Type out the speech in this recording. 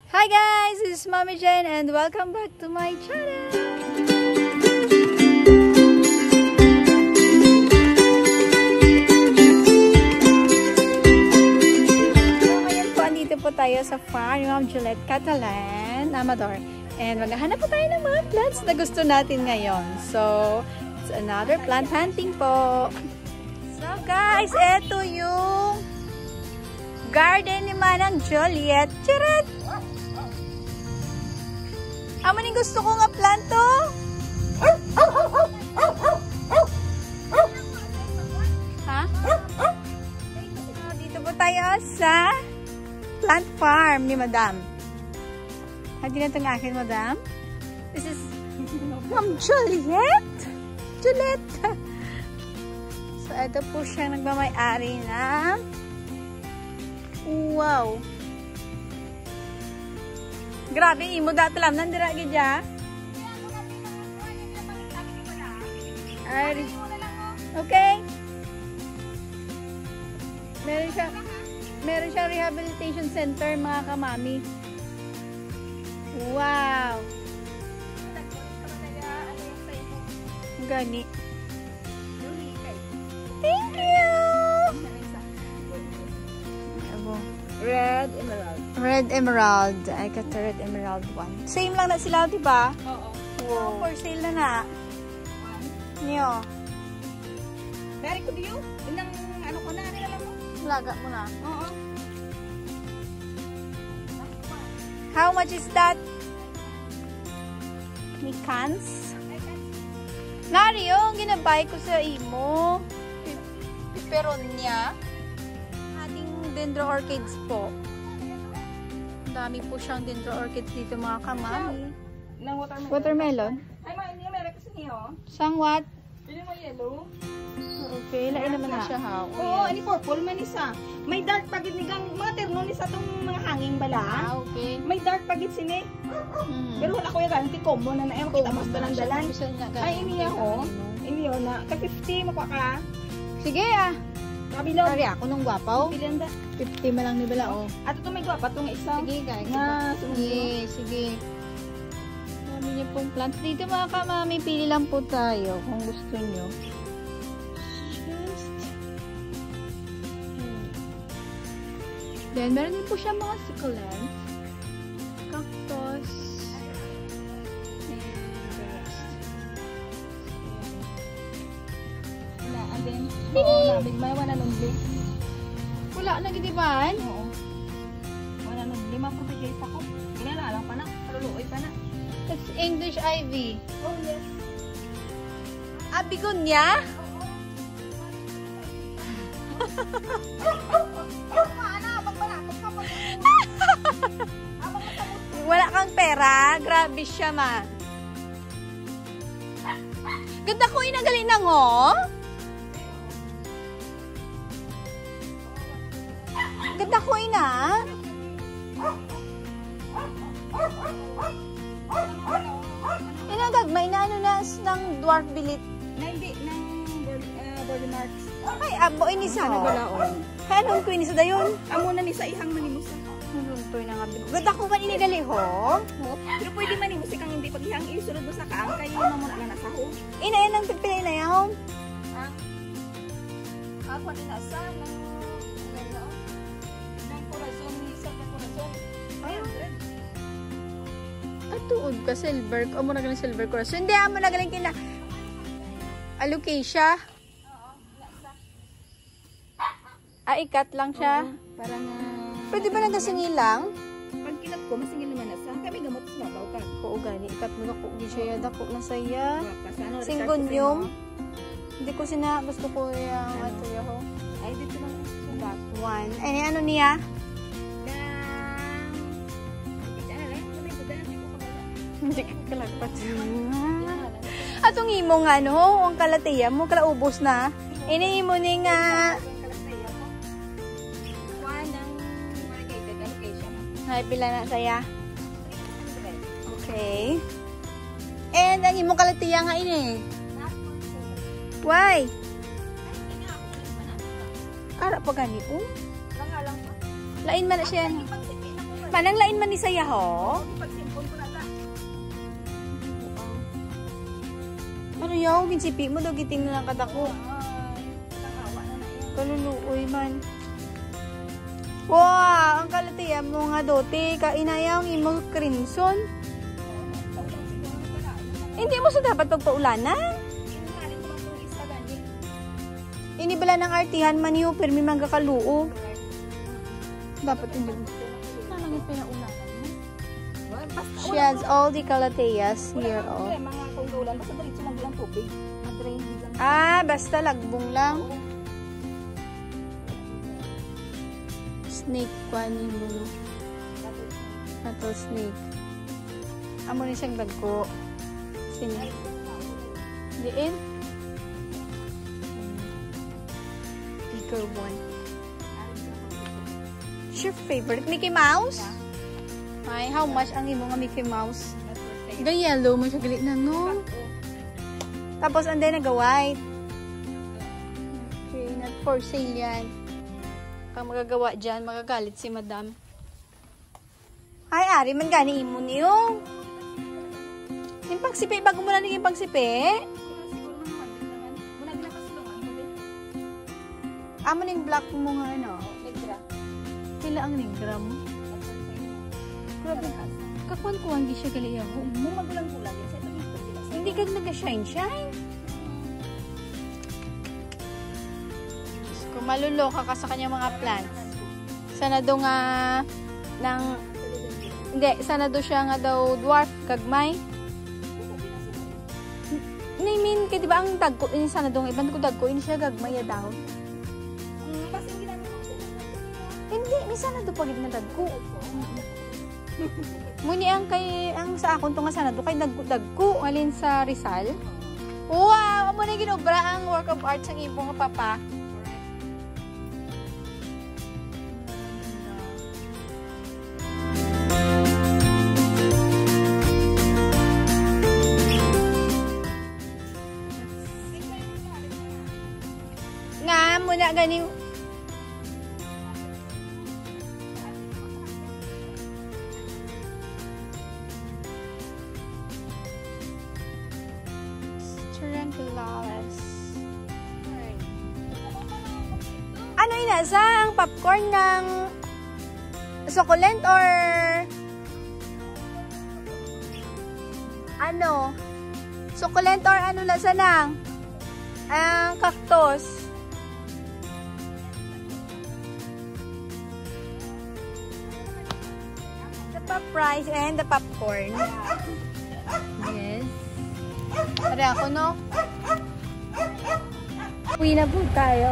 Hi guys, this is Mommy Jane and welcome back to my channel. So ngayon po, andito po tayo sa farm ni Ma'am Juliet Catalan, Amador. And maghahanap po tayo ng mga plants na gusto natin ngayon. So, it's another plant hunting po. So guys, eto yung garden ni Manang Juliet. Charot! Amo ni gusto ko nga planto. Ha? Dito po tayo sa plant farm ni Madam. Hindi na itong akin, Madam. This is Ma'am Juliet. Juliet. So, ito po siya nagmamay-ari na. Wow. Grabe, imo datalam nandira gidya. Okay. Meron siya rehabilitation center, mga kamami. Wow. Gani. Thank you. Red emerald. Red emerald. I got the red emerald one. Same lang na sila, di ba? Oo. Wow. For sale na na. Niyo. Dari ko diyo. Inang ano ko na, alam mo? Laga mo na. Oo. How much is that? Ni cans? Nari yung ginabay ko sa imo. Peperonia. Dendro orchids po. Ang dami po siyang dendro orchids dito, mga kamami. Nang watermelon. Watermelon? Ay, hindi meron kasi niyo. Sangwat? Pili mo yellow. Okay, lain naman na siya ha. Oo, ani purple man isa. May dark pagid ni gang mga terno ni sa tong mga hanging bala. Okay. May dark pagid sini. Pero wala ko yung ganti combo na na makita mas dalan-dalan. Ay, ini ako. Ini yo na ka 50 makuha ka. Sige ah. Kabilog. Kari ako nung gwapaw. Bilanda. 50 man lang ni bala oh. At ito may gwapa tong isa. Sige guys. Na, sige, sige. Dami niyo pong plants dito, mga kamami. Pili lang po tayo kung gusto niyo. Then, meron din po siya mga succulents, cactus, and the rest. Na, and then, oo na, may wala nung blake. Wala na gidiban? Oo. Wala nung 5 protegase ako. Inalalang pa na, paluluoy pa na. It's English ivy. Oh, yes. Abigonia? Wala kang pera? Grabe siya man. Ganda ko inagali na ngo. Ganda ko ina. Inagagmay na ano na ng dwarf bilit. Na hindi, ng body marks. Ay, abo ini sa Nagalaon. Kaya nung ko ini sa dayon. Amo na ni sa ihang manimusa. Nuntoy na nga. Ganda ko man inigali ho. Pero pwede manimusa kang hindi paghihang isunod mo sa kaang kayo mamuna na nasa ho. Ina yan ang pipili na yaw. Ako din nasa ng corazon, isa na corazon. At tuod ka, silver. Amo na galing silver coral. So, hindi amo na galing kina alocasia. Ikat lang siya. Parang Pwede ba nagasingilang? pag kinat ko, masingil naman nasa. Kami gamot sa mabaw ka. Oo, gani. Ikat mo na ko. Di siya dako na saya. Ano, Singgonyom. Hindi ko sina. Gusto ko yung ato yaho. Ay, dito lang. That one. Ay, ano niya? Hindi ka kalagpat. Atong imo nga, no? Ang kalatiya mo, kalaubos na. Ini mo ni nga. Ay, pila na saya. Okay. And, ang imo kalatiya nga ini. Why? Ara pa gani, oh. Langalang pa. Lain man na siya. Pananglain man ni saya ho. Pagsimpon ko na ta. Ano yaw, ginsipi mo daw giting na lang kadako. Awa na na yun. Kaluluoy man. Wow, ang kalatiya mo nga dote, kainayaw ng imong crimson. Hindi mo sa dapat pagpaulanan. Inibala ng artihan man niyo, permi mangga kaluo. Dapat hindi mo. Nalangit pinaulanan mo. She has all the calatheas here, oh. Mga kunggulan, basta diretso lang bilang tubig. Madrain lang. Ah, basta lagbong lang. Snake, kuhanin mo. Rattlesnake. Amo ni siyang dagko. Sini. Diin. Bigger one. What's your favorite? Mickey Mouse? Ay, how much ang imo nga Mickey Mouse? Ga yellow mo siya galit na, no? Tapos, anday nag-white. Okay, not for sale yan. Kung magagawa dyan, magagalit si madam. Ay, ari, man gani imo niyo. Yung pagsipi, bago mo na naging pagsipi. Amo ning black mo nga, ano? Kila ang negra mo? Grabe. Kakuan-kuan di siya gali ako. Mo magulang-gulang yan. Sa ito dito sila. Hindi ka nag-shine-shine. Kung maluloka ka sa kanyang mga plants. Sana do nga ng... Hindi, sana do siya nga daw dwarf, kagmay. I mean, kaya diba ang dagko, sana do nga ibang ko dagko, ini siya gagmay daw. Kasi hindi namin Hindi, minsan na do pagid na dagko. Muni ang kay ang sa akon to nga sana do kay dagko alin sa Rizal. Wow, amo na ginobra ang work of art sang ibong nga papa. Nga muna ganing ano inasa ang popcorn ng succulent or ano? Succulent or ano lasa ng ang cactus? The pop rice and the popcorn. Yes. Pare ako, no? Uwi na po tayo.